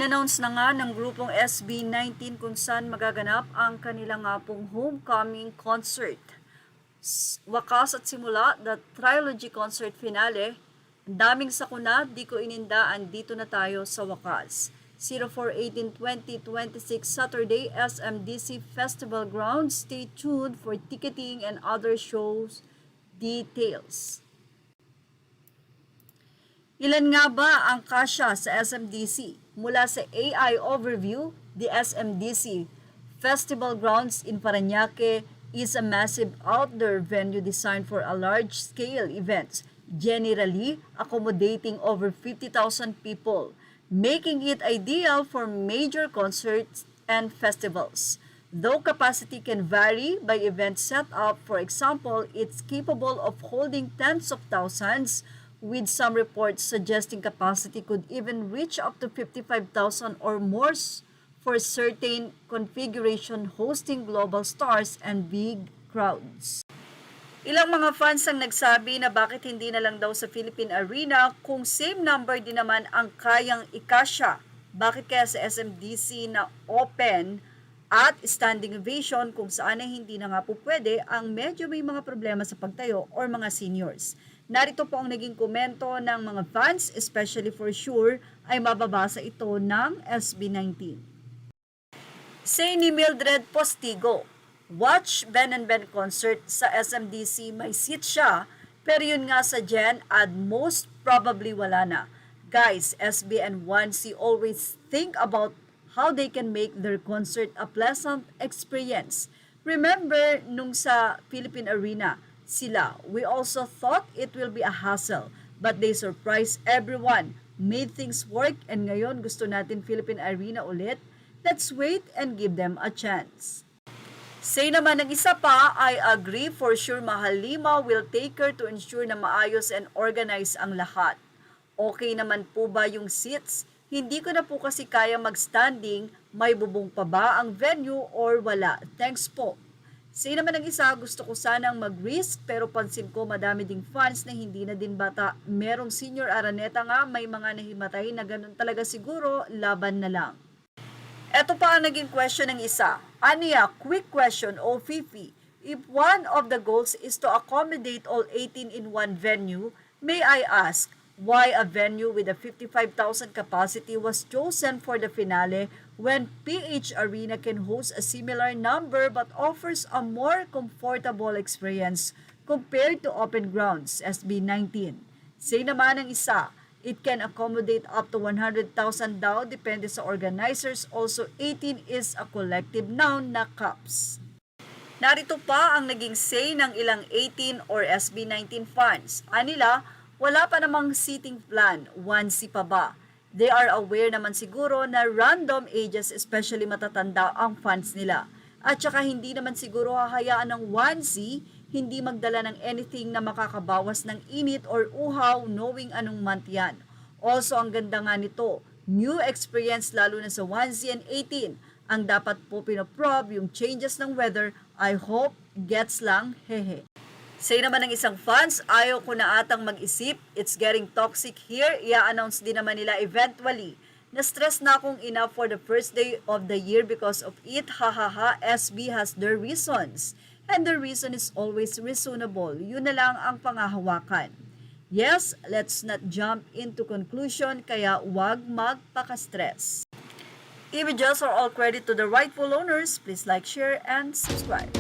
Inannounce na nga ng grupong SB19 kung saan magaganap ang kanilang nga pong homecoming concert. Wakas at simula, the trilogy concert finale. Ang daming sakuna, di ko inindaan, dito na tayo sa wakas. 04/18/2026 Saturday, SMDC Festival Grounds. Stay tuned for ticketing and other shows details. Ilan nga ba ang kasya sa SMDC? Mula sa AI overview, the SMDC Festival Grounds in Parañaque is a massive outdoor venue designed for a large-scale events, generally accommodating over 50,000 people, making it ideal for major concerts and festivals. Though capacity can vary by event setup, for example, it's capable of holding tens of thousands, with some reports suggesting capacity could even reach up to 55,000 or more for certain configuration hosting global stars and big crowds. Ilang mga fans ang nagsabi na bakit hindi na lang daw sa Philippine Arena kung same number din naman ang kayang ikasya. Bakit kaya sa SMDC na open at standing ovation kung saan ay hindi na nga po pwede ang medyo may mga problema sa pagtayo or mga seniors. Narito po ang naging komento ng mga fans, especially for sure, ay mababasa ito ng SB19. Say ni Mildred Postigo, watch Ben and Ben concert sa SMDC, may seat siya, pero yun nga sa Gen at most probably wala na. Guys, SB and 1C always think about how they can make their concert a pleasant experience. Remember nung sa Philippine Arena, we also thought it will be a hassle, but they surprised everyone, made things work, and ngayon gusto natin Philippine Arena ulit. Let's wait and give them a chance. Say naman ng isa pa, I agree for sure Mahal Lima will take care to ensure na maayos and organize ang lahat. Okay naman po ba yung seats? Hindi ko na po kasi kaya mag-standing, may bubong pa ba ang venue or wala? Thanks po. Say naman ng isa, gusto ko sanang mag-risk pero pansin ko madami ding fans na hindi na din bata. Merong senior Araneta nga, may mga nahimatay na ganun talaga siguro, laban na lang. Eto pa ang naging question ng isa. Ania, quick question o Fifi. If one of the goals is to accommodate all 18 in one venue, may I ask, why a venue with a 55,000 capacity was chosen for the finale when PH Arena can host a similar number but offers a more comfortable experience compared to open grounds, SB19. Say naman ng isa, it can accommodate up to 100,000 daw, depende sa organizers. Also, 18 is a collective noun na cups. Narito pa ang naging say ng ilang 18 or SB19 fans. Anila, wala pa namang seating plan, 1C pa ba? They are aware naman siguro na random ages, especially matatanda, ang fans nila. At saka hindi naman siguro hahayaan ng 1C hindi magdala ng anything na makakabawas ng init or uhaw knowing anong month yan. Also, ang ganda nga nito, new experience lalo na sa 1C and 18. Ang dapat po pinoprob yung changes ng weather, I hope gets lang, hehe. Say naman ng isang fans, ayaw ko na atang mag-isip, it's getting toxic here, i-announce din naman nila eventually. Na-stress na akong ina for the first day of the year because of it, hahaha, SB has their reasons. And the reason is always reasonable, yun na lang ang pangahawakan. Yes, let's not jump into conclusion, kaya wag magpaka-stress. Images are all credit to the rightful owners, please like, share, and subscribe.